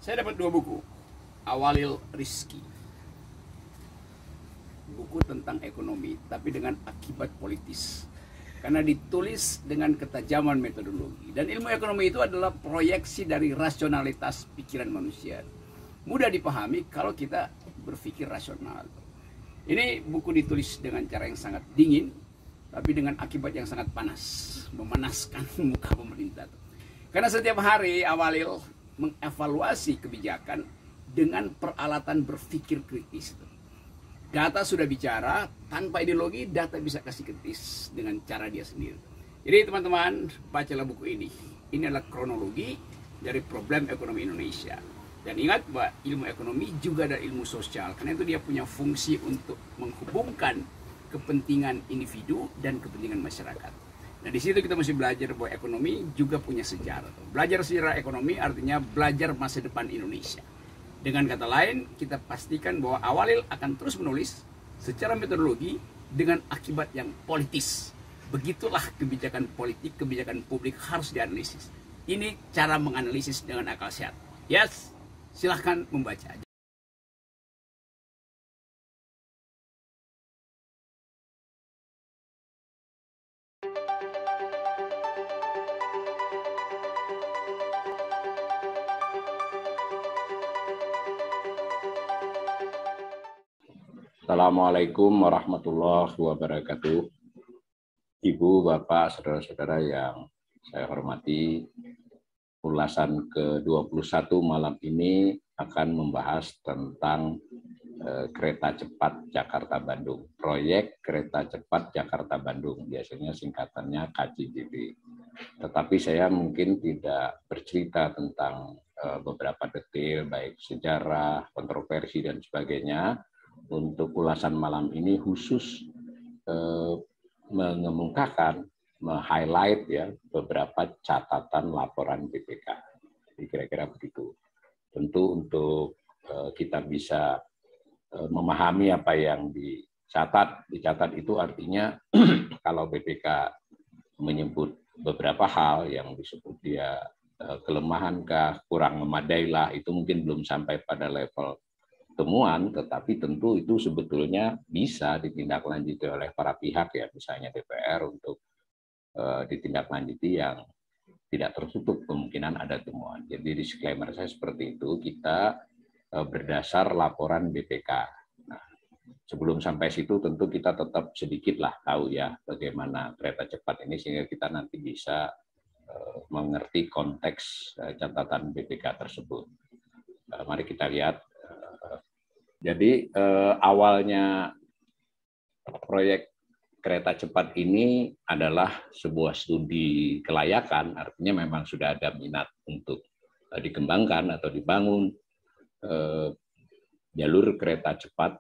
Saya dapat 2 buku. Awalil Rizki, buku tentang ekonomi, tapi dengan akibat politis. Karena ditulis dengan ketajaman metodologi. Dan ilmu ekonomi itu adalah proyeksi dari rasionalitas pikiran manusia. Mudah dipahami kalau kita berpikir rasional. Ini buku ditulis dengan cara yang sangat dingin, tapi dengan akibat yang sangat panas, memanaskan muka pemerintah. Karena setiap hari Awalil mengevaluasi kebijakan dengan peralatan berpikir kritis. Data sudah bicara, tanpa ideologi data bisa kasih kritis dengan cara dia sendiri. Jadi teman-teman, bacalah buku ini. Ini adalah kronologi dari problem ekonomi Indonesia. Dan ingat bahwa ilmu ekonomi juga ada ilmu sosial, karena itu dia punya fungsi untuk menghubungkan kepentingan individu dan kepentingan masyarakat. Nah, di situ kita mesti belajar bahwa ekonomi juga punya sejarah. Belajar sejarah ekonomi artinya belajar masa depan Indonesia. Dengan kata lain, kita pastikan bahwa Awalil akan terus menulis secara metodologi dengan akibat yang politis. Begitulah kebijakan politik, kebijakan publik harus dianalisis. Ini cara menganalisis dengan akal sehat. Yes, silahkan membaca. Assalamualaikum warahmatullahi wabarakatuh. Ibu, Bapak, saudara-saudara yang saya hormati, ulasan ke-21 malam ini akan membahas tentang kereta cepat Jakarta-Bandung. Proyek kereta cepat Jakarta-Bandung, biasanya singkatannya KCJB. Tetapi saya mungkin tidak bercerita tentang beberapa detail, baik sejarah, kontroversi, dan sebagainya. Untuk ulasan malam ini khusus mengemukakan, highlight ya beberapa catatan laporan BPK. Kira-kira begitu. Tentu untuk kita bisa memahami apa yang dicatat. Dicatat itu artinya kalau BPK menyebut beberapa hal yang disebut dia kelemahankah, kurang memadailah, itu mungkin belum sampai pada level temuan, tetapi tentu itu sebetulnya bisa ditindaklanjuti oleh para pihak ya, misalnya DPR untuk ditindaklanjuti yang tidak tertutup kemungkinan ada temuan. Jadi disclaimer saya seperti itu, kita berdasar laporan BPK. Nah, sebelum sampai situ tentu kita tetap sedikitlah tahu ya bagaimana kereta cepat ini sehingga kita nanti bisa mengerti konteks catatan BPK tersebut. Mari kita lihat. Jadi awalnya proyek kereta cepat ini adalah sebuah studi kelayakan, artinya memang sudah ada minat untuk dikembangkan atau dibangun jalur kereta cepat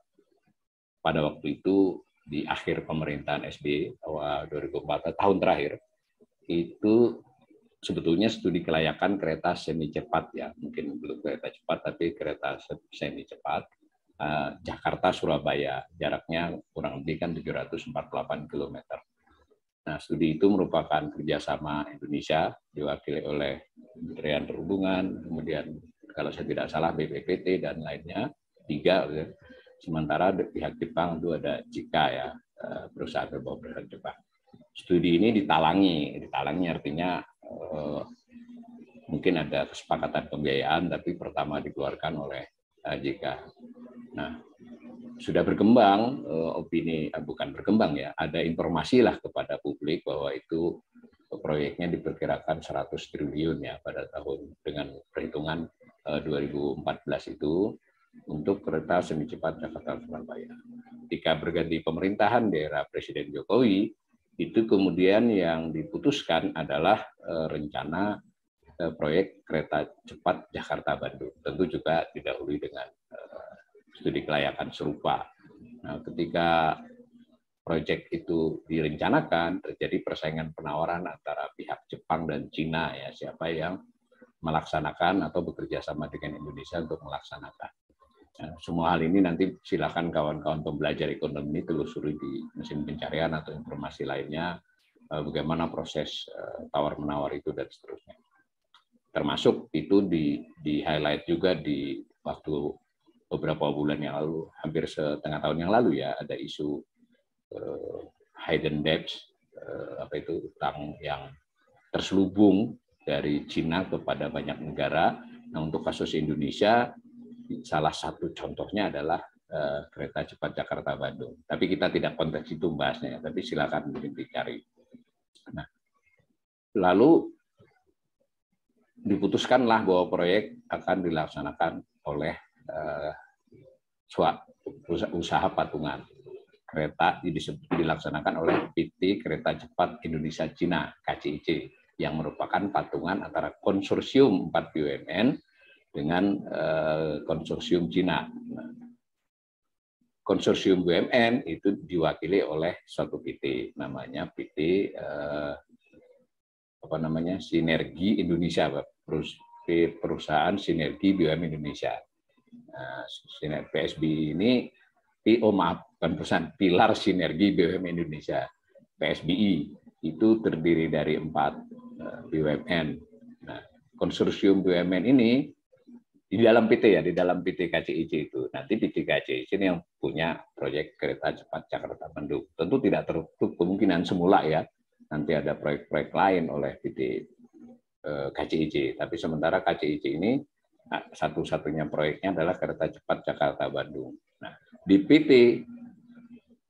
pada waktu itu di akhir pemerintahan SBY awal 2004 tahun terakhir. Itu sebetulnya studi kelayakan kereta semi cepat ya, mungkin belum kereta cepat tapi kereta semi cepat. Jakarta-Surabaya, jaraknya kurang lebih kan 748 km. Nah, studi itu merupakan kerjasama Indonesia, diwakili oleh Kementerian Perhubungan, kemudian kalau saya tidak salah BPPT dan lainnya, 3. Sementara pihak Jepang itu ada JIKA ya, perusahaan berbau perusahaan Jepang. Studi ini ditalangi artinya mungkin ada kesepakatan pembiayaan, tapi pertama dikeluarkan oleh JIKA. Nah, sudah berkembang opini, bukan berkembang ya, ada informasi lah kepada publik bahwa itu proyeknya diperkirakan 100 triliun ya pada tahun dengan perhitungan 2014 itu untuk kereta semi cepat Jakarta-Surabaya. Ketika berganti pemerintahan di era Presiden Jokowi, itu kemudian yang diputuskan adalah rencana proyek kereta cepat Jakarta-Bandung. Tentu juga didahului dengan studi kelayakan serupa. Nah, ketika proyek itu direncanakan, terjadi persaingan penawaran antara pihak Jepang dan Cina ya, siapa yang melaksanakan atau bekerja sama dengan Indonesia untuk melaksanakan. Nah, semua hal ini nanti silakan kawan-kawan pembelajar ekonomi telusuri di mesin pencarian atau informasi lainnya, bagaimana proses tawar-menawar itu dan seterusnya. termasuk itu di highlight juga di waktu beberapa bulan yang lalu, hampir setengah tahun yang lalu ya, ada isu hidden debts, apa itu, utang yang terselubung dari Cina kepada banyak negara. Nah, untuk kasus Indonesia, salah satu contohnya adalah kereta cepat Jakarta-Bandung. Tapi kita tidak konteks itu membahasnya, tapi silakan mungkin dicari. Nah, lalu diputuskanlah bahwa proyek akan dilaksanakan oleh usaha patungan. Kereta dilaksanakan oleh PT Kereta Cepat Indonesia Cina, KCIC, yang merupakan patungan antara konsorsium 4 BUMN dengan konsorsium Cina. Konsorsium BUMN itu diwakili oleh suatu PT, namanya PT Sinergi Indonesia, perusahaan Sinergi BUMN Indonesia. Nah, PSBI ini, bukan perusahaan, Pilar Sinergi BUMN Indonesia. PSBI itu terdiri dari 4 BUMN. Nah, konsorsium BUMN ini di dalam PT ya, di dalam PT KCIC itu. Nanti PT KCIC ini yang punya proyek kereta cepat Jakarta-Bandung. Tentu tidak tertutup kemungkinan semula ya, nanti ada proyek-proyek lain oleh PT KCIC. Tapi sementara KCIC ini satu-satunya proyeknya adalah kereta cepat Jakarta-Bandung. Nah, di PT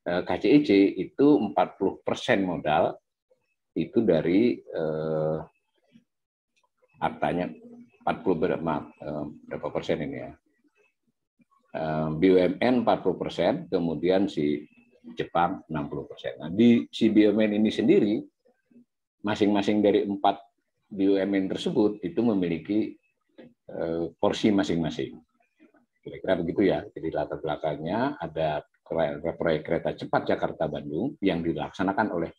KCIC itu 40% modal itu dari aktanya 40 berapa persen ini ya? BUMN 40%, kemudian si Jepang 60%. Nah, di si BUMN ini sendiri, masing-masing dari 4 BUMN tersebut itu memiliki porsi masing-masing. Kira-kira begitu ya. Jadi latar belakangnya ada proyek kereta cepat Jakarta-Bandung yang dilaksanakan oleh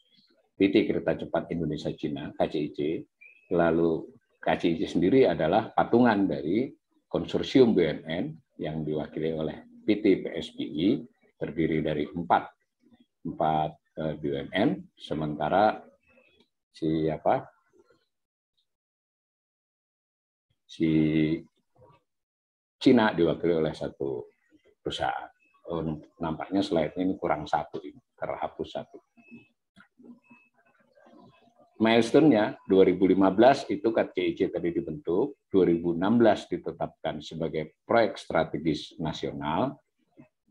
PT Kereta Cepat Indonesia Cina, KCIC. Lalu KCIC sendiri adalah patungan dari konsorsium BUMN yang diwakili oleh PT PSBI, terdiri dari 4 BUMN, sementara si Cina diwakili oleh satu perusahaan. Nampaknya slide-nya ini kurang satu, terhapus satu. Milestone-nya 2015 itu KCIC tadi dibentuk, 2016 ditetapkan sebagai proyek strategis nasional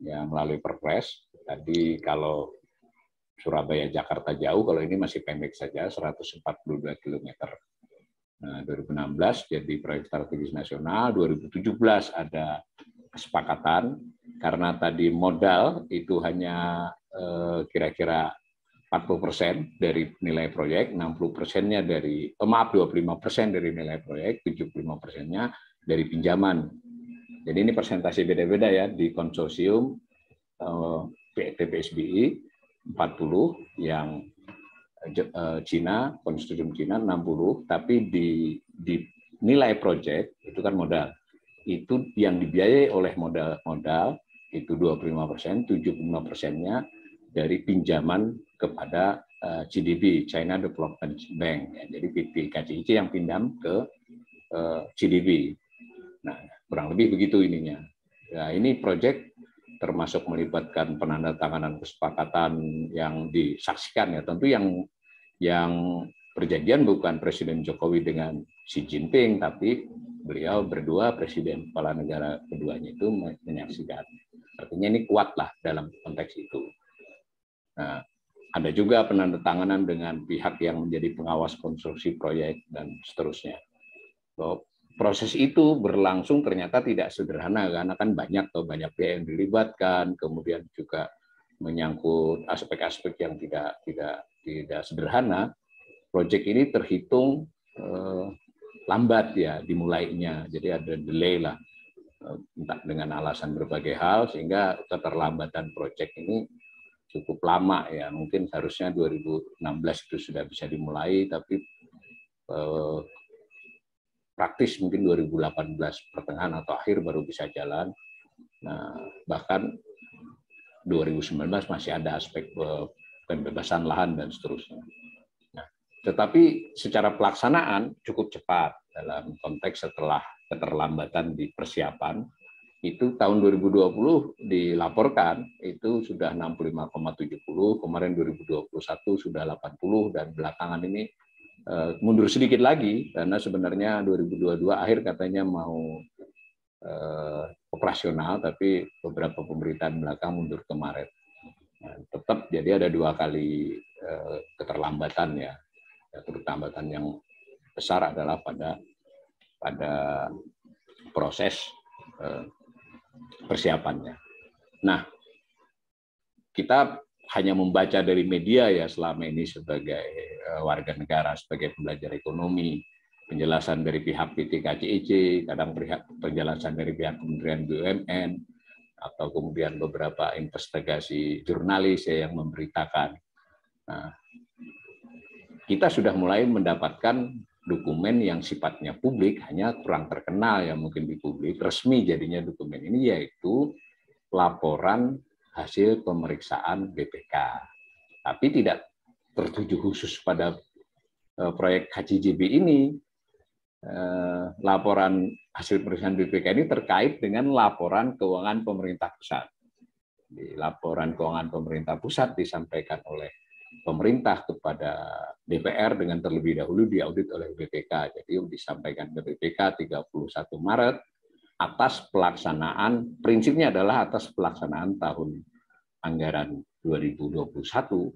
ya melalui Perpres. Tadi kalau Surabaya Jakarta jauh, kalau ini masih pendek saja 142 km. Nah, 2016 jadi proyek strategis nasional, 2017 ada kesepakatan karena tadi modal itu hanya kira-kira 40% dari nilai proyek, 60%-nya dari 25% dari nilai proyek, 75%-nya dari pinjaman. Jadi ini persentase beda-beda ya di konsorsium PSBI 40 yang Cina, konsorsium Cina 60, tapi di nilai proyek itu kan modal. Itu yang dibiayai oleh modal itu 25%, 75%-nya dari pinjaman kepada CDB, China Development Bank. Ya, jadi PT KCIC yang pinjam ke CDB. Nah, kurang lebih begitu ininya. Ya, ini proyek termasuk melibatkan penandatanganan kesepakatan yang disaksikan ya. Tentu yang perjanjian bukan Presiden Jokowi dengan Xi Jinping, tapi beliau berdua, Presiden kepala negara keduanya itu menyaksikan. Artinya ini kuatlah dalam konteks itu. Nah, ada juga penandatanganan dengan pihak yang menjadi pengawas konstruksi proyek dan seterusnya. So, proses itu berlangsung ternyata tidak sederhana karena kan banyak pihak yang dilibatkan, kemudian juga menyangkut aspek-aspek yang tidak sederhana. Proyek ini terhitung lambat ya dimulainya, jadi ada delay lah, entah dengan alasan berbagai hal sehingga keterlambatan proyek ini cukup lama ya, mungkin harusnya 2016 itu sudah bisa dimulai, tapi praktis mungkin 2018 pertengahan atau akhir baru bisa jalan. Nah, bahkan 2019 masih ada aspek pembebasan lahan dan seterusnya. Nah, tetapi secara pelaksanaan cukup cepat. dalam konteks setelah keterlambatan di persiapan, itu tahun 2020 dilaporkan itu sudah 65,70, kemarin 2021 sudah 80, dan belakangan ini mundur sedikit lagi karena sebenarnya 2022 akhir katanya mau operasional, tapi beberapa pemberitaan belakang mundur ke Maret. Nah, tetap jadi ada 2 kali keterlambatan ya. Keterlambatan yang besar adalah pada proses persiapannya. Nah, kita hanya membaca dari media ya selama ini sebagai warga negara, sebagai pembelajar ekonomi, penjelasan dari pihak PT KCIC, kadang penjelasan dari pihak Kementerian BUMN, atau kemudian beberapa investigasi jurnalis ya yang memberitakan. Nah, kita sudah mulai mendapatkan dokumen yang sifatnya publik, hanya kurang terkenal ya mungkin di publik, resmi jadinya dokumen ini, yaitu laporan hasil pemeriksaan BPK. Tapi tidak tertuju khusus pada proyek KCJB ini. Laporan hasil pemeriksaan BPK ini terkait dengan laporan keuangan pemerintah pusat. Di laporan keuangan pemerintah pusat disampaikan oleh pemerintah kepada DPR dengan terlebih dahulu diaudit oleh BPK. Jadi disampaikan ke BPK 31 Maret atas pelaksanaan, prinsipnya adalah atas pelaksanaan tahun anggaran 2021,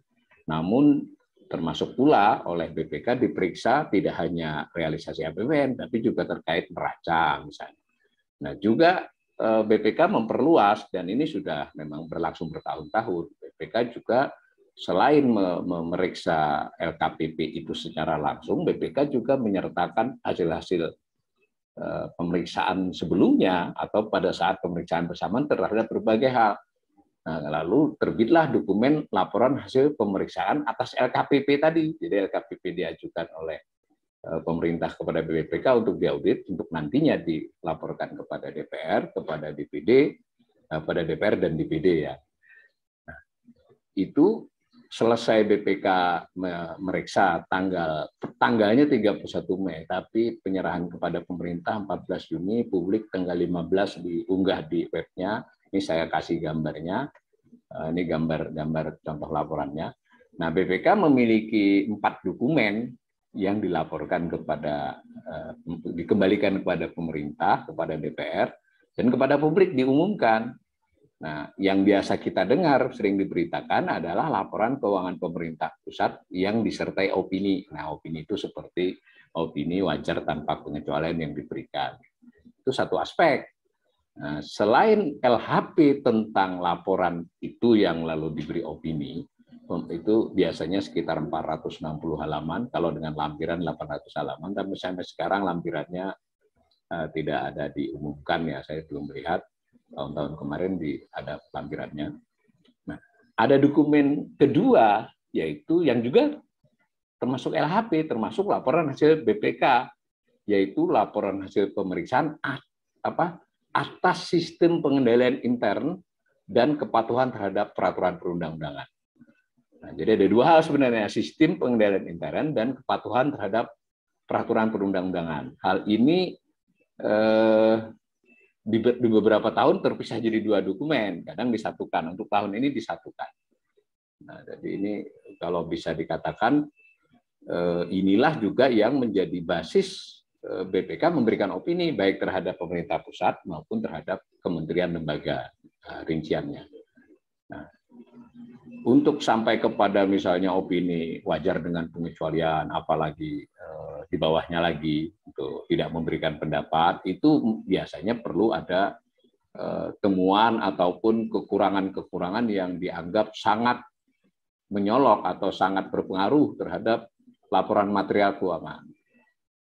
namun termasuk pula oleh BPK diperiksa tidak hanya realisasi APBN, tapi juga terkait neraca misalnya. Nah juga BPK memperluas, dan ini sudah memang berlangsung bertahun-tahun. BPK juga selain memeriksa LKPP itu secara langsung, BPK juga menyertakan hasil-hasil pemeriksaan sebelumnya atau pada saat pemeriksaan bersamaan terhadap berbagai hal. Nah, lalu terbitlah dokumen laporan hasil pemeriksaan atas LKPP tadi. Jadi LKPP diajukan oleh pemerintah kepada BPK untuk diaudit, untuk nantinya dilaporkan kepada DPR, kepada DPD, pada DPR dan DPD ya. Nah, itu selesai BPK meriksa tanggalnya 31 Mei, tapi penyerahan kepada pemerintah 14 Juni, publik tanggal 15 diunggah di webnya. Ini saya kasih gambarnya, ini gambar contoh laporannya. Nah, BPK memiliki 4 dokumen yang dilaporkan dikembalikan kepada pemerintah, kepada DPR, dan kepada publik diumumkan. Nah, yang biasa kita dengar sering diberitakan adalah laporan keuangan pemerintah pusat yang disertai opini. Nah, opini itu seperti opini wajar tanpa pengecualian yang diberikan. Itu satu aspek. Nah, selain LHP tentang laporan itu yang lalu diberi opini, itu biasanya sekitar 460 halaman, kalau dengan lampiran 800 halaman, tapi sampai sekarang lampirannya tidak ada diumumkan ya, saya belum melihat. Tahun-tahun kemarin ada lampirannya. Nah, ada dokumen kedua, yaitu yang juga termasuk LHP, termasuk laporan hasil BPK, yaitu laporan hasil pemeriksaan atas sistem pengendalian intern dan kepatuhan terhadap peraturan perundang-undangan. Nah, jadi ada 2 hal sebenarnya, sistem pengendalian intern dan kepatuhan terhadap peraturan perundang-undangan. Hal ini di beberapa tahun terpisah jadi 2 dokumen, kadang disatukan. Untuk tahun ini disatukan. Nah, jadi ini kalau bisa dikatakan inilah juga yang menjadi basis BPK memberikan opini baik terhadap pemerintah pusat maupun terhadap kementerian lembaga rinciannya. Nah, untuk sampai kepada misalnya opini wajar dengan pengecualian, apalagi di bawahnya lagi untuk tidak memberikan pendapat, itu biasanya perlu ada temuan ataupun kekurangan-kekurangan yang dianggap sangat menyolok atau sangat berpengaruh terhadap laporan material keuangan.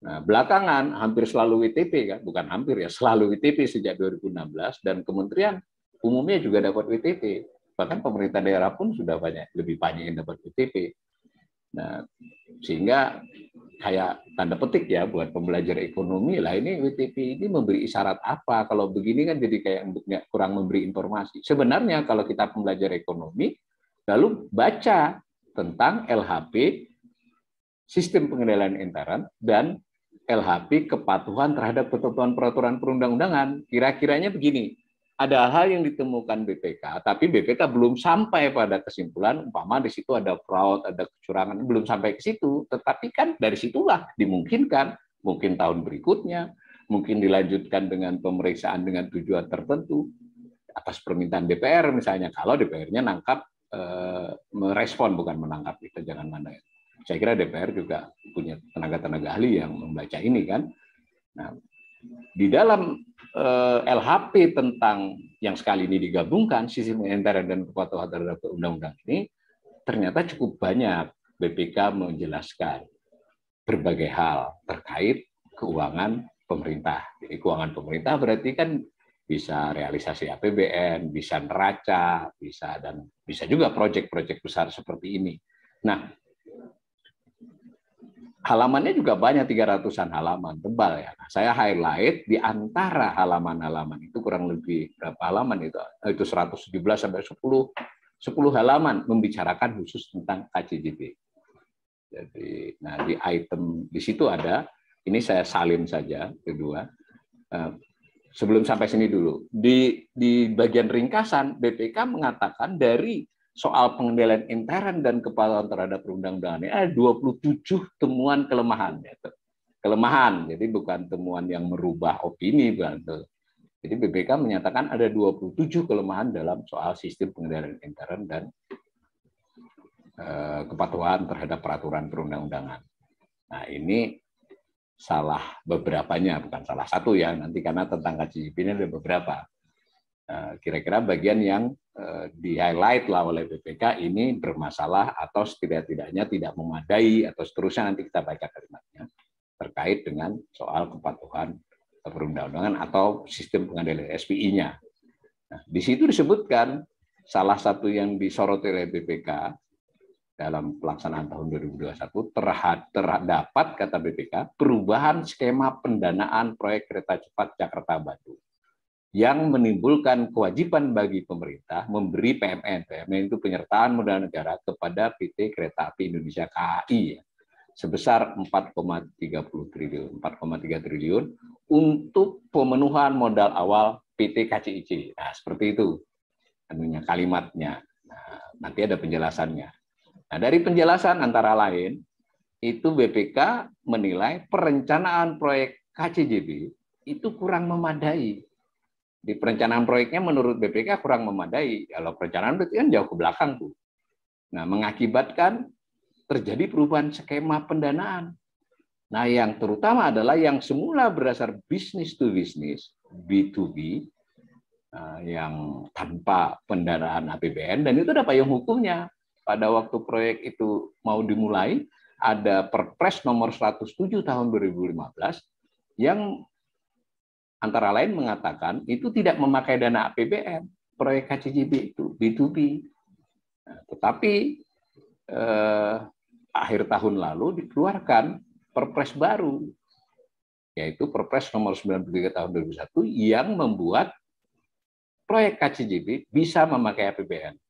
Nah, belakangan hampir selalu WTP kan, bukan hampir ya, selalu WTP sejak 2016, dan kementerian umumnya juga dapat WTP. Bahkan pemerintah daerah pun sudah lebih banyak yang dapat WTP. Nah, sehingga kayak tanda petik ya buat pembelajar ekonomi lah, ini WTP ini memberi isyarat apa? Kalau begini kan jadi kayak kurang memberi informasi. Sebenarnya kalau kita pembelajar ekonomi, lalu baca tentang LHP, sistem pengendalian intern, dan LHP kepatuhan terhadap ketentuan peraturan perundang-undangan. Kira-kiranya begini, ada hal yang ditemukan BPK, tapi BPK belum sampai pada kesimpulan, umpama di situ ada fraud, ada kecurangan, belum sampai ke situ. Tetapi kan dari situlah dimungkinkan, mungkin tahun berikutnya, mungkin dilanjutkan dengan pemeriksaan dengan tujuan tertentu, atas permintaan DPR misalnya, kalau DPR-nya nangkap, merespon, bukan menangkap, kita jangan mana. Saya kira DPR juga punya tenaga-tenaga ahli yang membaca ini kan. Nah, di dalam LHP tentang yang sekali ini digabungkan, sistem intern dan kepatuhan terhadap undang-undang ini, ternyata cukup banyak BPK menjelaskan berbagai hal terkait keuangan pemerintah. Jadi keuangan pemerintah berarti kan bisa realisasi APBN, bisa neraca, bisa juga proyek-proyek besar seperti ini. Nah, halamannya juga banyak, 300-an halaman, tebal ya. Nah, saya highlight di antara halaman-halaman itu kurang lebih berapa halaman itu 117 sampai 10 halaman membicarakan khusus tentang KCJB. Jadi, nah di item di situ ada, ini saya salin saja kedua. Sebelum sampai sini dulu, di bagian ringkasan BPK mengatakan dari soal pengendalian intern dan kepatuhan terhadap perundang-undangan ini ada 27 temuan kelemahan. Kelemahan, jadi bukan temuan yang merubah opini. Jadi BPK menyatakan ada 27 kelemahan dalam soal sistem pengendalian intern dan kepatuhan terhadap peraturan perundang-undangan. Nah ini salah beberapanya, bukan salah satu ya, nanti karena tentang KCJB ini ada beberapa. Kira-kira bagian yang di-highlight lah oleh BPK ini bermasalah atau setidak-tidaknya tidak memadai atau seterusnya, nanti kita baca kalimatnya terkait dengan soal kepatuhan perundang-undangan atau sistem pengendalian SPI-nya. Nah, di situ disebutkan salah satu yang disoroti oleh BPK dalam pelaksanaan tahun 2021 terdapat, kata BPK, perubahan skema pendanaan proyek kereta cepat Jakarta-Bandung yang menimbulkan kewajiban bagi pemerintah memberi PMN. PMN itu penyertaan modal negara kepada PT Kereta Api Indonesia KAI sebesar 4,3 triliun untuk pemenuhan modal awal PT KCIC. Nah, seperti itu kalimatnya. Nah, nanti ada penjelasannya. Nah, dari penjelasan antara lain, itu BPK menilai perencanaan proyek KCJB itu kurang memadai. Di perencanaan proyeknya menurut BPK kurang memadai. Kalau perencanaan berarti kan jauh ke belakang tuh. Nah, mengakibatkan terjadi perubahan skema pendanaan. Nah, yang terutama adalah yang semula berdasar business to business, B2B, yang tanpa pendanaan APBN, dan itu ada payung hukumnya. Pada waktu proyek itu mau dimulai, ada Perpres nomor 107 tahun 2015 yang antara lain mengatakan itu tidak memakai dana APBN, proyek KCJB itu B2B. Nah, tetapi akhir tahun lalu dikeluarkan Perpres baru, yaitu Perpres nomor 93 tahun 2001 yang membuat proyek KCJB bisa memakai APBN.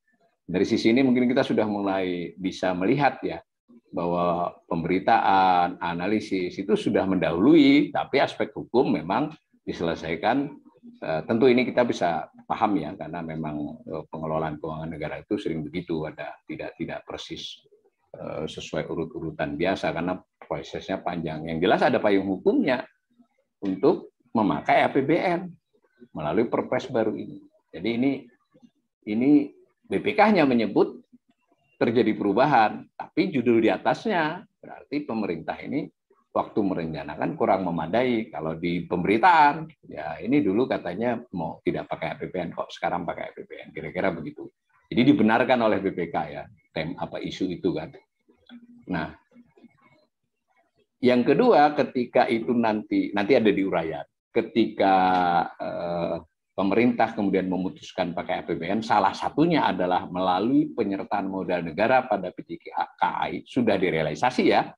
Dari sisi ini mungkin kita sudah mulai bisa melihat ya bahwa pemberitaan, analisis itu sudah mendahului, tapi aspek hukum memang diselesaikan. Tentu ini kita bisa paham ya, karena memang pengelolaan keuangan negara itu sering begitu, ada tidak persis sesuai urut-urutan biasa karena prosesnya panjang. Yang jelas ada payung hukumnya untuk memakai APBN melalui Perpres baru ini. Jadi ini BPK-nya menyebut terjadi perubahan, tapi judul di atasnya berarti pemerintah ini waktu merencanakan kurang memadai. Kalau di pemberitaan, ya ini dulu katanya mau tidak pakai APBN, kok sekarang pakai APBN, kira-kira begitu. Jadi dibenarkan oleh BPK ya, isu itu kan. Nah, yang kedua, ketika itu nanti ada di uraian, ketika pemerintah kemudian memutuskan pakai APBN, salah satunya adalah melalui penyertaan modal negara pada PT KAI, sudah direalisasi ya.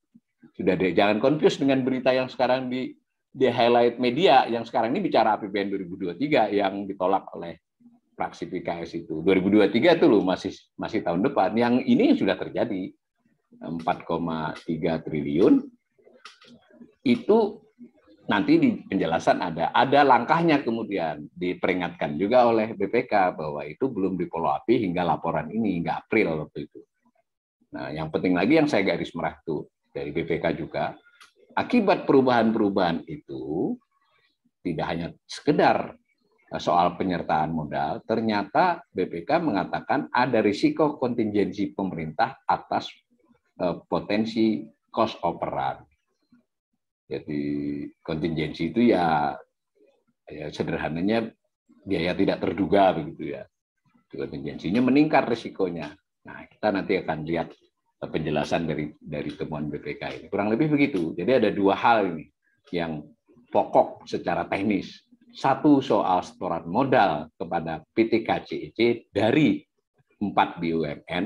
Jangan confuse dengan berita yang sekarang di highlight media, yang sekarang ini bicara APBN 2023 yang ditolak oleh fraksi PKS itu. 2023 itu loh, masih tahun depan. Yang ini sudah terjadi 4,3 triliun itu nanti di penjelasan ada langkahnya, kemudian diperingatkan juga oleh BPK bahwa itu belum di-follow up hingga laporan ini, hingga April waktu itu. Nah, yang penting lagi yang saya garis merah tuh dari BPK juga, akibat perubahan-perubahan itu tidak hanya sekedar soal penyertaan modal, ternyata BPK mengatakan ada risiko kontingensi pemerintah atas potensi cost overrun. Jadi kontingensi itu ya sederhananya biaya tidak terduga begitu ya. Kontingensinya meningkat risikonya. Nah, kita nanti akan lihat penjelasan dari temuan BPK ini. Kurang lebih begitu. Jadi ada dua hal ini yang pokok secara teknis. Satu soal setoran modal kepada PT KCIC dari 4 BUMN.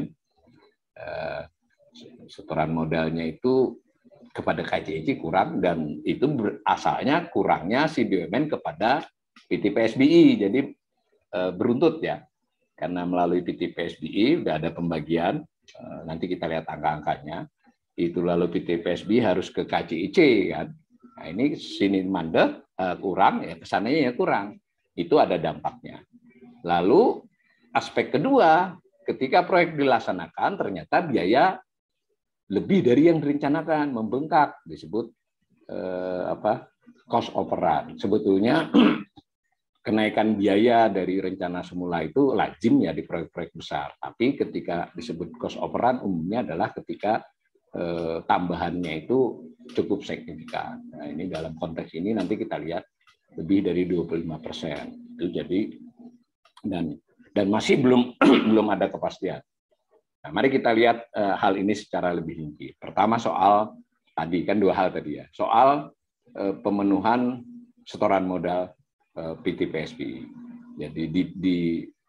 Setoran modalnya itu kepada KCIC kurang, dan itu asalnya kurangnya si BUMN kepada PT PSBI. Jadi beruntut ya, karena melalui PT PSBI udah ada pembagian, nanti kita lihat angka-angkanya, itu lalu PT PSBI harus ke KCIC kan. Nah, ini sini mandek kurang, ya kesananya ya kurang, itu ada dampaknya. Lalu aspek kedua, ketika proyek dilaksanakan ternyata biaya lebih dari yang direncanakan, membengkak, disebut cost overrun. Sebetulnya kenaikan biaya dari rencana semula itu lazim ya di proyek-proyek besar. Tapi ketika disebut cost overrun umumnya adalah ketika tambahannya itu cukup signifikan. Nah, ini dalam konteks ini nanti kita lihat lebih dari 25%. Itu jadi dan masih belum ada kepastian. Nah, mari kita lihat hal ini secara lebih rinci. Pertama soal tadi kan dua hal tadi ya. Soal pemenuhan setoran modal PT PSBI. Jadi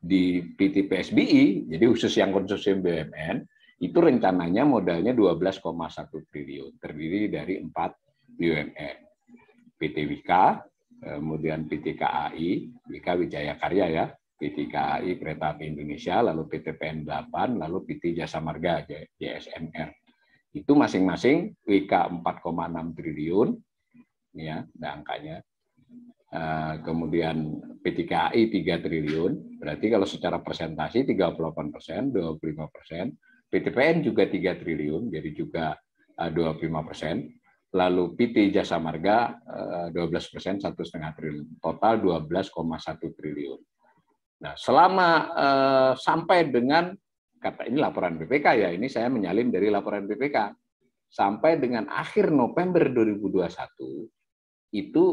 di PT PSBI, jadi khusus yang konsorsium BUMN, itu rencananya modalnya 12,1 triliun, terdiri dari 4 BUMN. PT Wika, kemudian PT KAI, Wika Wijaya Karya ya, PT KAI Kereta Api Indonesia, lalu PT PN 8, lalu PT Jasa Marga JSMR. Itu masing-masing WK 4,6 triliun, ya, ada angkanya. Kemudian PT KAI 3 triliun, berarti kalau secara persentase 38%, 25%. PT PN juga 3 triliun, jadi juga 25%. Lalu PT Jasa Marga 12%, 1,5 triliun. Total 12,1 triliun. Nah, selama sampai dengan, kata ini laporan BPK ya, ini saya menyalin dari laporan BPK, sampai dengan akhir November 2021, itu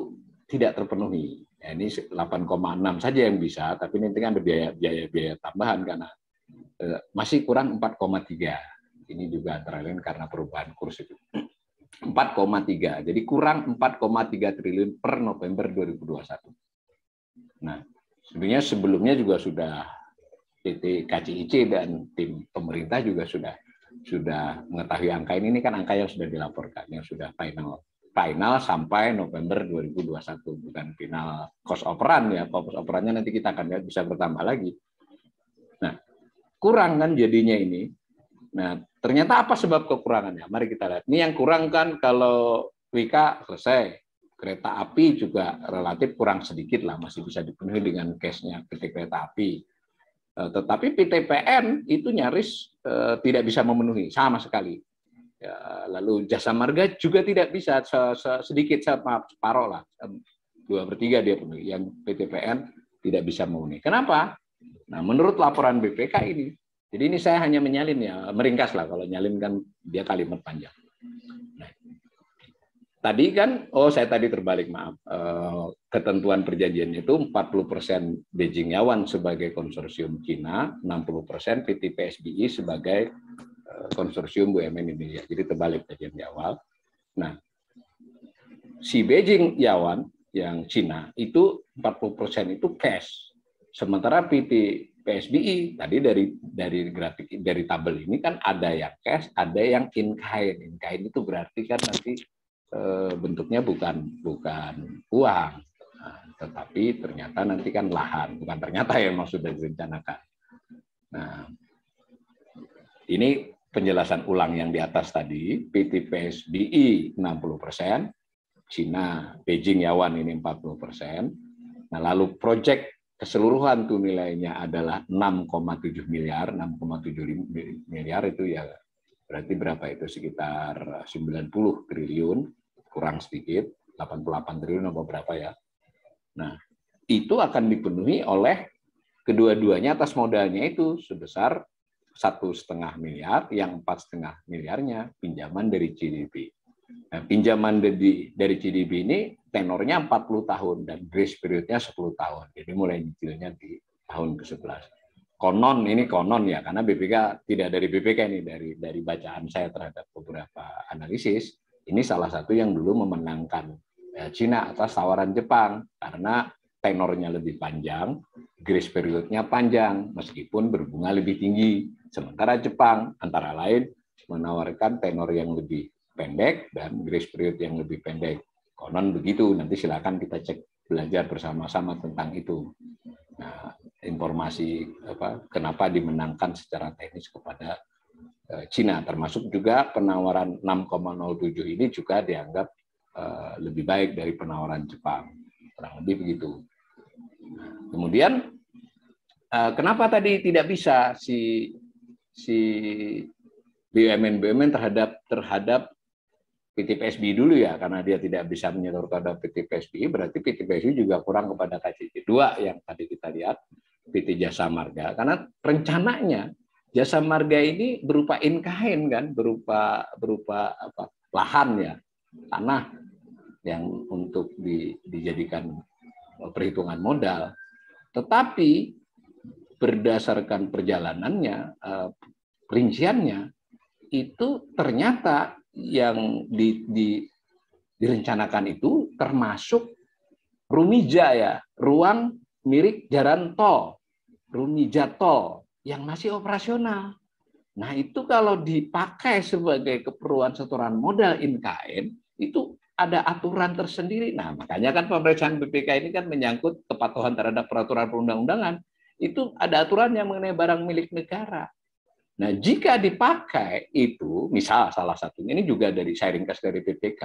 tidak terpenuhi. Ya, ini 8,6 saja yang bisa, tapi nanti kan ada biaya tambahan karena masih kurang 4,3. Ini juga antara lain karena perubahan kurs itu. 4,3, jadi kurang 4,3 triliun per November 2021. Nah, sebenarnya sebelumnya juga sudah PT KCIC dan tim pemerintah juga sudah mengetahui angka ini. Ini kan angka yang sudah dilaporkan, yang sudah final sampai November 2021, bukan final cost overrun ya. Cost overrunnya nanti kita akan lihat bisa bertambah lagi. Nah, kurang kan jadinya ini. Nah, ternyata apa sebab kekurangannya? Mari kita lihat. Ini yang kurang kan kalau Wika selesai. Kereta api juga relatif kurang sedikit lah, masih bisa dipenuhi dengan case-nya PT Kereta Api. Tetapi PT PN itu nyaris tidak bisa memenuhi sama sekali. Ya, lalu Jasa Marga juga tidak bisa, sedikit separuh lah, 2/3 dia penuhi. Yang PT PN tidak bisa memenuhi. Kenapa? Nah, menurut laporan BPK ini, jadi ini saya hanya menyalin ya, meringkas lah, kalau nyalin kan dia kalimat panjang. Nah, tadi kan, saya tadi terbalik, maaf. Ketentuan perjanjiannya itu 40% Beijing Yawan sebagai konsorsium Cina, 60% PT PSBI sebagai konsorsium BUMN Indonesia. Jadi terbalik perjanjian di awal. Nah, si Beijing Yawan yang Cina itu 40% itu cash. Sementara PT PSBI tadi dari grafik dari tabel ini kan ada yang cash, ada yang in kind. In kind itu berarti kan nanti bentuknya bukan uang, tetapi ternyata nanti kan lahan, bukan ternyata ya, memang sudah direncanakan. Nah, ini penjelasan ulang yang di atas tadi, PT PSBI 60%, Cina, Beijing Yawan ini 40%. Nah, lalu proyek keseluruhan tuh nilainya adalah 6,7 miliar, 6,7 miliar itu ya berarti berapa itu? Sekitar 90 triliun, kurang sedikit, 88 triliun atau berapa ya. Nah, itu akan dipenuhi oleh kedua-duanya atas modalnya itu sebesar 1,5 miliar, yang 4,5 miliarnya pinjaman dari GDP. Nah, pinjaman dari GDP ini tenornya 40 tahun dan grace periodnya 10 tahun. Jadi mulai nyicilnya di tahun ke-11. Konon, ini konon ya, karena BPK tidak dari BPK ini, dari bacaan saya terhadap beberapa analisis, ini salah satu yang dulu memenangkan Cina atas tawaran Jepang, karena tenornya lebih panjang, grace periodnya panjang, meskipun berbunga lebih tinggi. Sementara Jepang antara lain menawarkan tenor yang lebih pendek dan grace period yang lebih pendek. Konon begitu, nanti silakan kita cek, belajar bersama-sama tentang itu. Nah, informasi kenapa dimenangkan secara teknis kepada Cina, termasuk juga penawaran 6,07 ini juga dianggap lebih baik dari penawaran Jepang, kurang lebih begitu. Nah, kemudian kenapa tadi tidak bisa si BUMN terhadap PT PSBI dulu ya, karena dia tidak bisa menyetor kepada PT PSBI, berarti PT PSBI juga kurang kepada KCJ. Dua yang tadi kita lihat, PT Jasa Marga, karena rencananya Jasa Marga ini berupa in-kind kan, berupa lahan ya, tanah yang untuk dijadikan perhitungan modal. Tetapi berdasarkan perjalanannya, perinciannya, itu ternyata yang direncanakan itu termasuk Rumija ya, ruang milik jalan tol, Rumija tol yang masih operasional. Nah, itu kalau dipakai sebagai keperluan setoran modal in-kind, itu ada aturan tersendiri. Nah, makanya kan pemeriksaan BPK ini kan menyangkut kepatuhan terhadap peraturan perundang-undangan. Itu ada aturan yang mengenai barang milik negara. Nah, jika dipakai itu, misal salah satunya ini juga dari saya ringkas dari BPK,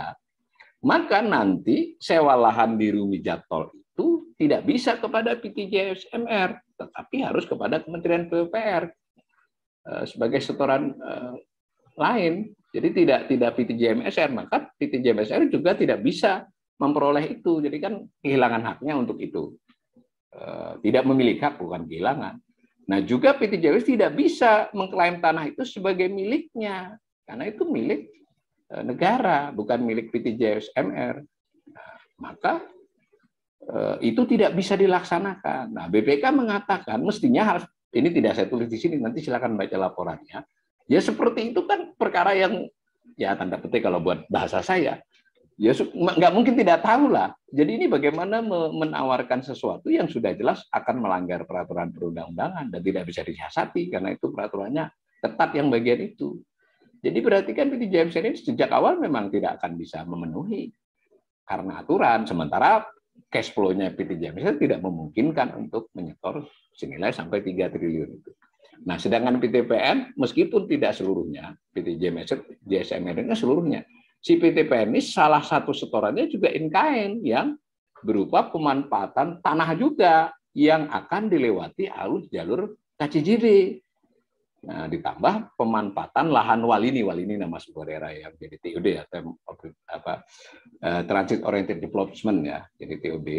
maka nanti sewa lahan di Rumija Tol itu tidak bisa kepada PT JSMR, tetapi harus kepada Kementerian PUPR sebagai setoran lain. Jadi tidak PT JMSR, maka PT JMSR juga tidak bisa memperoleh itu. Jadi kan kehilangan haknya untuk itu. Tidak memiliki hak, bukan kehilangan. Nah, juga PT JWS tidak bisa mengklaim tanah itu sebagai miliknya, karena itu milik negara, bukan milik PT JSMR. Nah, maka itu tidak bisa dilaksanakan. Nah, BPK mengatakan mestinya harus, ini tidak saya tulis di sini, nanti silakan baca laporannya. Ya seperti itu kan perkara yang, ya tanda petik kalau buat bahasa saya, ya nggak mungkin tidak tahu lah. Jadi ini bagaimana menawarkan sesuatu yang sudah jelas akan melanggar peraturan perundang-undangan dan tidak bisa disiasati karena itu peraturannya ketat yang bagian itu. Jadi berarti kan PT JMSR ini sejak awal memang tidak akan bisa memenuhi karena aturan. Sementara cash flow-nya PT JMSR tidak memungkinkan untuk menyetor senilai sampai 3 triliun itu. Nah, sedangkan PT PN meskipun tidak seluruhnya, PT JSMR ini seluruhnya. Si PT PN ini salah satu setorannya juga in-kind yang berupa pemanfaatan tanah juga yang akan dilewati alur jalur KCJB. Nah, ditambah pemanfaatan lahan Walini nama sebuah daerah yang jadi TOD ya, Transit Oriented Development ya, jadi TOD.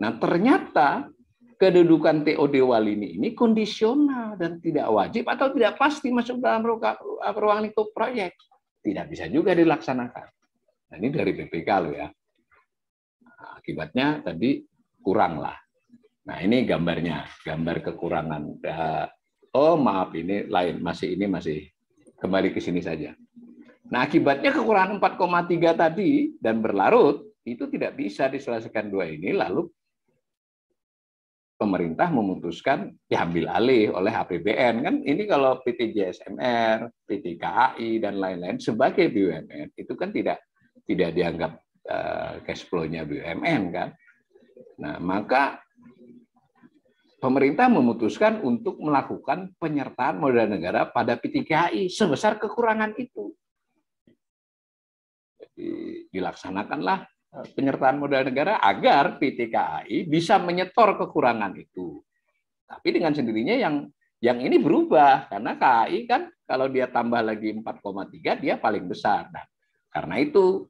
Nah, ternyata kedudukan TOD Walini ini kondisional dan tidak wajib atau tidak pasti masuk dalam ruang lingkup proyek. Tidak bisa juga dilaksanakan. Nah, ini dari BPK loh ya. Nah, akibatnya tadi kurang lah. Nah, ini gambarnya, gambar kekurangan. Oh maaf, ini lain, masih kembali ke sini saja. Nah, akibatnya kekurangan 4,3 tadi dan berlarut itu tidak bisa diselesaikan dua ini, lalu pemerintah memutuskan diambil alih oleh APBN. Kan ini kalau PT JSMR, PT KAI, dan lain-lain sebagai BUMN, itu kan tidak dianggap cash flow-nya BUMN. Kan? Nah, maka pemerintah memutuskan untuk melakukan penyertaan modal negara pada PT KAI sebesar kekurangan itu. Jadi, dilaksanakanlah penyertaan modal negara agar PT KAI bisa menyetor kekurangan itu. Tapi dengan sendirinya yang ini berubah karena KAI kan kalau dia tambah lagi 4,3 dia paling besar. Nah, karena itu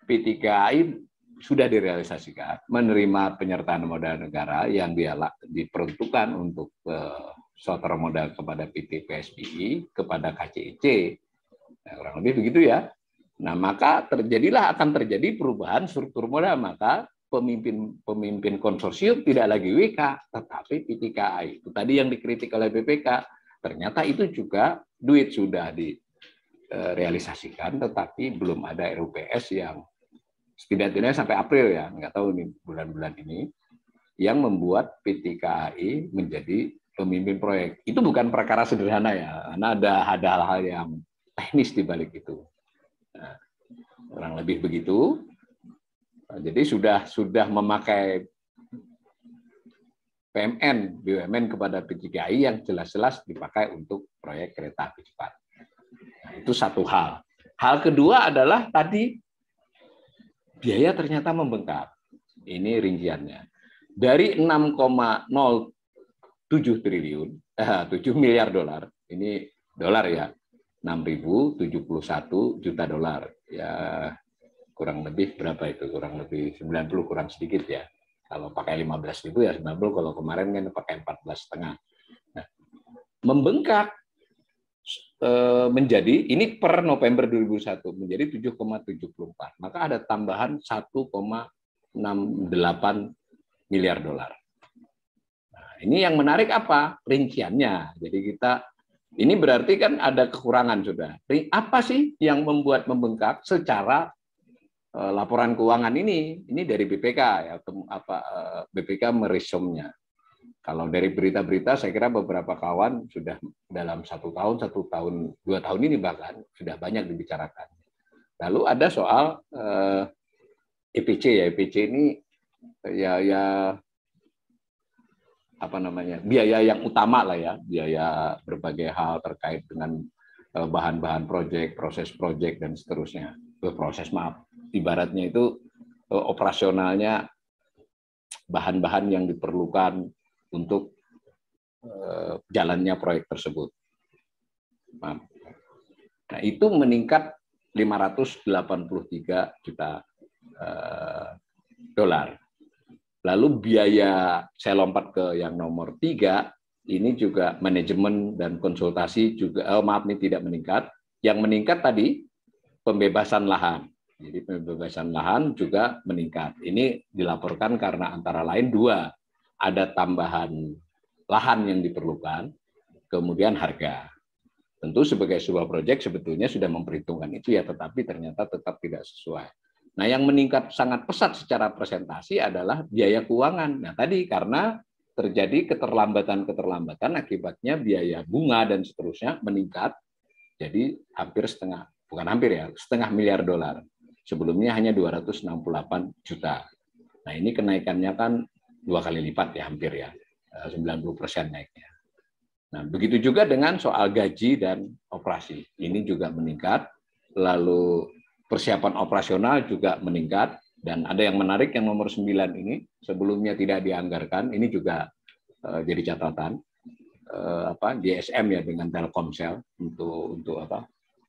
PT KAI sudah direalisasikan menerima penyertaan modal negara yang dia diperuntukkan untuk setor modal kepada PT PSBI, kepada KCIC. Nah, kurang lebih begitu ya. Nah, maka akan terjadi perubahan struktur modal, maka pemimpin konsorsium tidak lagi WK, tetapi PT KAI. Itu tadi yang dikritik oleh BPK. Ternyata itu juga duit sudah direalisasikan, tetapi belum ada RUPS yang setidaknya sampai April ya, nggak tahu ini bulan-bulan ini, yang membuat PT KAI menjadi pemimpin proyek. Itu bukan perkara sederhana ya, karena ada hal-hal yang teknis di balik itu. Nah, kurang lebih begitu. Jadi sudah memakai PMN, BUMN kepada PT KAI yang jelas-jelas dipakai untuk proyek kereta api cepat. Nah, itu satu hal. Hal kedua adalah tadi biaya ternyata membengkak. Ini rinciannya. Dari 6,07 triliun, 7 miliar dolar, ini dolar ya, 6.071 juta dolar. Ya kurang lebih berapa itu? Kurang lebih 90 kurang sedikit ya. Kalau pakai 15.000 ya 90, kalau kemarin kan pakai 14,5. Nah, membengkak menjadi, ini per November 2001, menjadi 7,74. Maka ada tambahan 1,68 miliar dolar. Nah, ini yang menarik apa? Rinciannya. Jadi ini berarti kan ada kekurangan sudah. Apa sih yang membuat membengkak secara laporan keuangan ini dari BPK ya, BPK meresumnya. Kalau dari berita-berita saya kira beberapa kawan sudah dalam 1 tahun, 2 tahun ini bahkan sudah banyak dibicarakan. Lalu ada soal EPC ya, EPC ini ya apa namanya, biaya yang utama lah ya, biaya berbagai hal terkait dengan bahan-bahan proyek, proses proyek dan seterusnya. Ibaratnya itu operasionalnya bahan-bahan yang diperlukan untuk jalannya proyek tersebut. Nah, itu meningkat 583 juta dolar. Lalu biaya, saya lompat ke yang nomor 3, ini juga manajemen dan konsultasi juga, ini tidak meningkat. Yang meningkat tadi pembebasan lahan. Jadi pembebasan lahan juga meningkat. Ini dilaporkan karena antara lain 2, ada tambahan lahan yang diperlukan, kemudian harga. Tentu sebagai sebuah proyek sebetulnya sudah memperhitungkan itu ya, tetapi ternyata tetap tidak sesuai. Nah, yang meningkat sangat pesat secara presentasi adalah biaya keuangan. Nah, tadi karena terjadi keterlambatan akibatnya biaya bunga dan seterusnya meningkat, jadi hampir setengah miliar dolar. Sebelumnya hanya 268 juta. Nah, ini kenaikannya kan 2 kali lipat ya, hampir ya, 90% naiknya. Nah, begitu juga dengan soal gaji dan operasi. Ini juga meningkat. Lalu persiapan operasional juga meningkat. Dan ada yang menarik yang nomor 9 ini, sebelumnya tidak dianggarkan, ini juga jadi catatan. GSM ya dengan Telkomsel untuk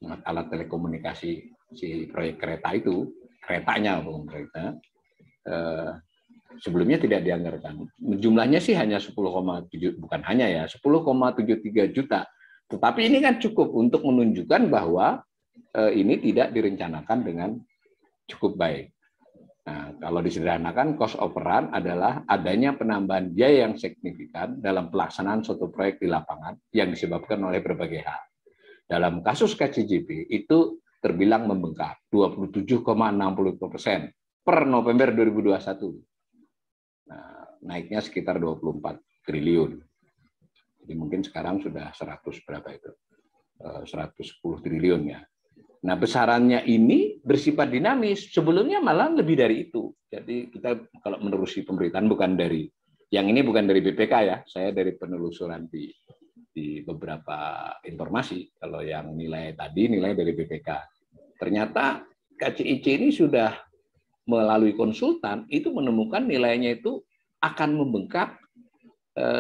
alat telekomunikasi si proyek kereta itu, keretanya bukan kereta. Sebelumnya tidak dianggarkan. Jumlahnya sih hanya 10,7, bukan hanya ya, 10,73 juta. Tetapi ini kan cukup untuk menunjukkan bahwa ini tidak direncanakan dengan cukup baik. Nah, kalau disederhanakan, cost of run adalah adanya penambahan biaya yang signifikan dalam pelaksanaan suatu proyek di lapangan yang disebabkan oleh berbagai hal. Dalam kasus KCJB itu terbilang membengkak 27,60% per November 2021. Nah, naiknya sekitar 24 triliun. Jadi mungkin sekarang sudah 100 berapa itu? 110 triliun ya. Nah, besarannya ini bersifat dinamis. Sebelumnya malah lebih dari itu. Jadi kita kalau menerusi pemberitaan ini bukan dari BPK ya. Saya dari penelusuran di beberapa informasi. Kalau yang nilai tadi nilai dari BPK. Ternyata KCIC ini sudah melalui konsultan itu menemukan nilainya itu akan membengkak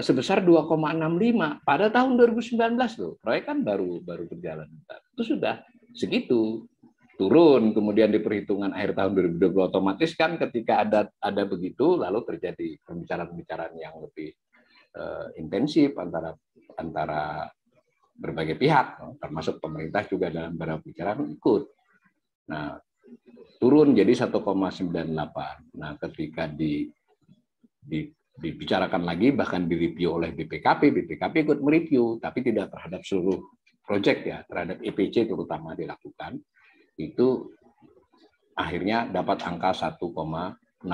sebesar 2,65 pada tahun 2019 loh. Proyek kan baru berjalan. Itu sudah segitu. Turun, kemudian di perhitungan akhir tahun 2020 otomatis kan ketika ada begitu, lalu terjadi pembicaraan-pembicaraan yang lebih intensif antara berbagai pihak, termasuk pemerintah juga dalam beberapa pembicaraan ikut. Nah, turun jadi 1,98. Nah, ketika dibicarakan lagi, bahkan direview oleh BPKP ikut mereview, tapi tidak terhadap seluruh proyek ya, terhadap EPC terutama dilakukan, itu akhirnya dapat angka 1,68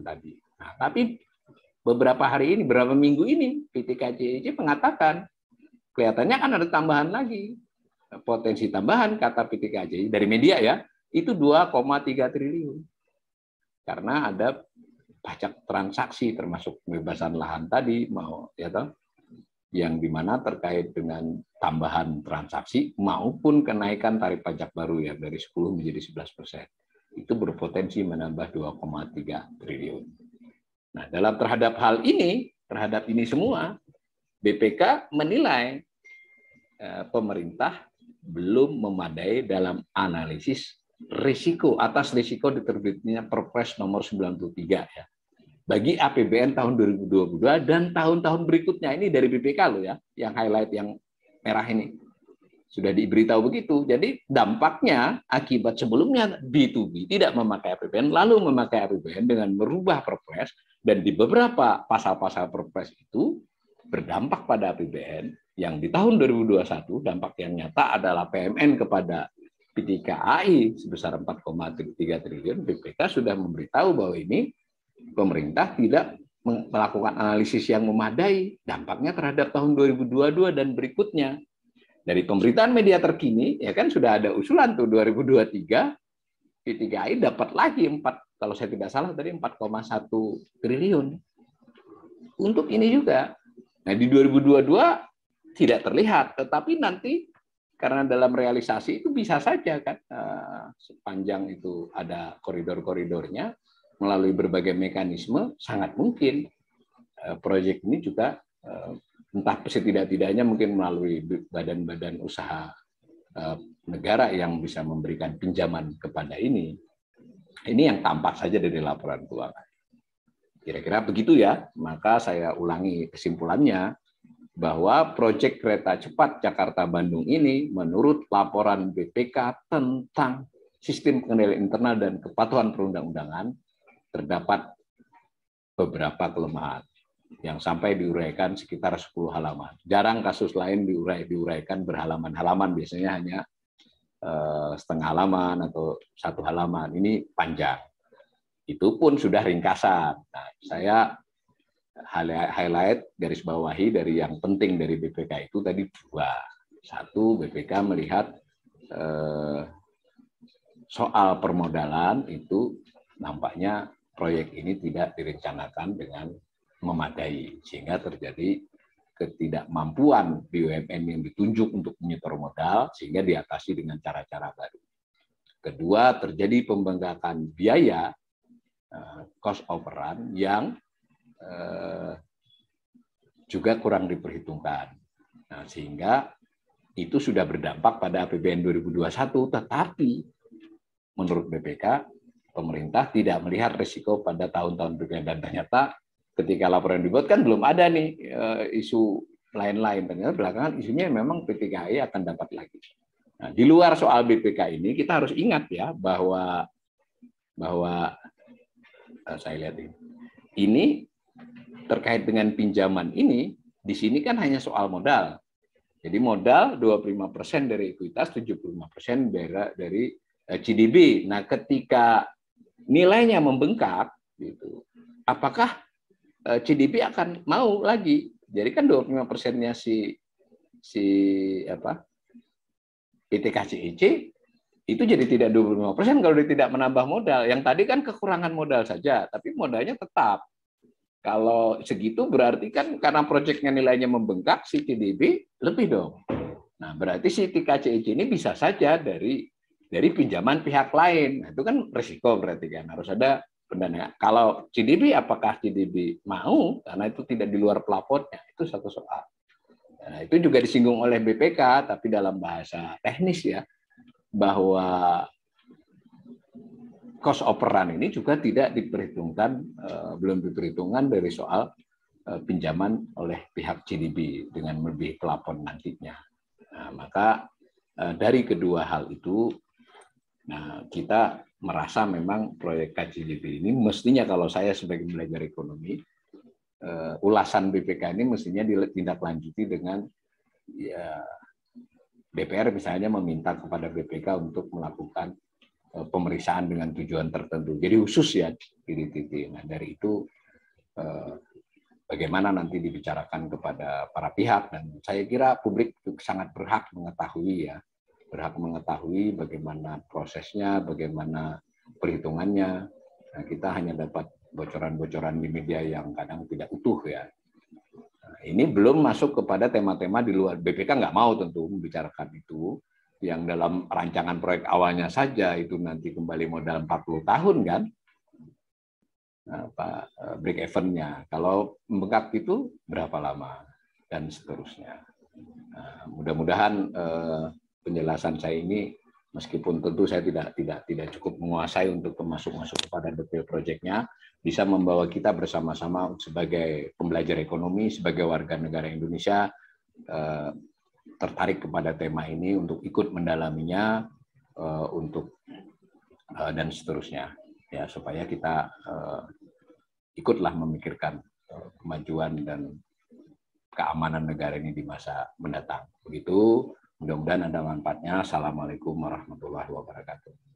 tadi. Nah, tapi beberapa hari ini, beberapa minggu ini, PT KCIC mengatakan, kelihatannya kan ada tambahan lagi. Potensi tambahan, kata PT KCIC, dari media ya, itu 2,3 triliun. Karena ada pajak transaksi, termasuk pembebasan lahan tadi, mau ya toh, yang dimana terkait dengan tambahan transaksi maupun kenaikan tarif pajak baru ya dari 10 menjadi 11%. Itu berpotensi menambah 2,3 triliun. Nah, terhadap ini semua, BPK menilai pemerintah belum memadai dalam analisis risiko atas risiko diterbitnya Perpres nomor 93 ya. Bagi APBN tahun 2022 dan tahun-tahun berikutnya, ini dari BPK loh ya, yang highlight yang merah ini. Sudah diberitahu begitu. Jadi dampaknya akibat sebelumnya B2B tidak memakai APBN, lalu memakai APBN dengan merubah Perpres, dan di beberapa pasal-pasal Perpres itu berdampak pada APBN, yang di tahun 2021 dampak yang nyata adalah PMN kepada PT KAI sebesar 4,3 triliun. BPK sudah memberitahu bahwa ini pemerintah tidak melakukan analisis yang memadai dampaknya terhadap tahun 2022 dan berikutnya. Dari pemberitaan media terkini, ya kan sudah ada usulan tuh 2023, PT dapat lagi 4, kalau saya tidak salah tadi 4,1 triliun. Untuk ini juga. Nah, di 2022 tidak terlihat, tetapi nanti karena dalam realisasi itu bisa saja kan sepanjang itu ada koridor-koridornya, melalui berbagai mekanisme, sangat mungkin proyek ini juga entah setidak-tidaknya mungkin melalui badan-badan usaha negara yang bisa memberikan pinjaman kepada ini. Ini yang tampak saja dari laporan keuangan. Kira-kira begitu ya. Maka saya ulangi kesimpulannya bahwa proyek kereta cepat Jakarta-Bandung ini menurut laporan BPK tentang sistem pengendalian internal dan kepatuhan perundang-undangan terdapat beberapa kelemahan yang sampai diuraikan sekitar 10 halaman. Jarang kasus lain diuraikan berhalaman-halaman, biasanya hanya setengah halaman atau 1 halaman. Ini panjang. Itu pun sudah ringkasan. Nah, saya highlight, garis bawahi dari yang penting dari BPK itu tadi 2. 1, BPK melihat soal permodalan itu nampaknya proyek ini tidak direncanakan dengan memadai, sehingga terjadi ketidakmampuan BUMN yang ditunjuk untuk menyetor modal, sehingga diatasi dengan cara-cara baru. Kedua, terjadi pembengkakan biaya, cost overrun, yang juga kurang diperhitungkan. Nah, sehingga itu sudah berdampak pada APBN 2021, tetapi menurut BPK, pemerintah tidak melihat risiko pada tahun-tahun berikutnya, dan ternyata ketika laporan dibuat kan belum ada nih isu lain-lain. Ternyata belakangan isunya memang PT KAI akan dapat lagi. Nah, di luar soal BPK ini kita harus ingat ya bahwa saya lihat ini terkait dengan pinjaman ini, di sini kan hanya soal modal. Jadi modal 25% dari ekuitas, 75% dari GDP. Nah, ketika nilainya membengkak, gitu, apakah GDP akan mau lagi? Jadi kan 25%-nya PT KCIC itu jadi tidak 25% kalau dia tidak menambah modal. Yang tadi kan kekurangan modal saja, tapi modalnya tetap. Kalau segitu berarti kan karena proyeknya nilainya membengkak, si GDP lebih dong. Nah, berarti si KCIC ini bisa saja dari dari pinjaman pihak lain. Nah, itu kan risiko berarti kan, harus ada pendanaan. Kalau CDB, apakah CDB mau, karena itu tidak di luar plafonnya, itu satu soal. Nah, itu juga disinggung oleh BPK, tapi dalam bahasa teknis ya, bahwa cost of run ini juga tidak diperhitungkan, belum diperhitungkan dari soal pinjaman oleh pihak CDB dengan lebih plafon nantinya. Nah, maka dari kedua hal itu, nah, kita merasa memang proyek KJDB ini mestinya, kalau saya sebagai belajar ekonomi, ulasan BPK ini mestinya ditindaklanjuti dengan ya, DPR misalnya meminta kepada BPK untuk melakukan pemeriksaan dengan tujuan tertentu. Jadi khusus ya di titik. Nah, dari itu bagaimana nanti dibicarakan kepada para pihak, dan saya kira publik sangat berhak mengetahui ya, berhak mengetahui bagaimana prosesnya, bagaimana perhitungannya. Nah, kita hanya dapat bocoran-bocoran di media yang kadang tidak utuh ya. Nah, ini belum masuk kepada tema-tema di luar. BPK nggak mau tentu membicarakan itu, yang dalam rancangan proyek awalnya saja itu nanti kembali modal 40 tahun kan, break even-nya. Kalau membengkak itu berapa lama dan seterusnya. Nah, mudah-mudahan penjelasan saya ini, meskipun tentu saya tidak cukup menguasai untuk masuk kepada detail proyeknya, bisa membawa kita bersama-sama sebagai pembelajar ekonomi, sebagai warga negara Indonesia, tertarik kepada tema ini untuk ikut mendalaminya, dan seterusnya, ya, supaya kita ikutlah memikirkan kemajuan dan keamanan negara ini di masa mendatang. Begitu. Mudah-mudahan ada manfaatnya. Assalamualaikum warahmatullahi wabarakatuh.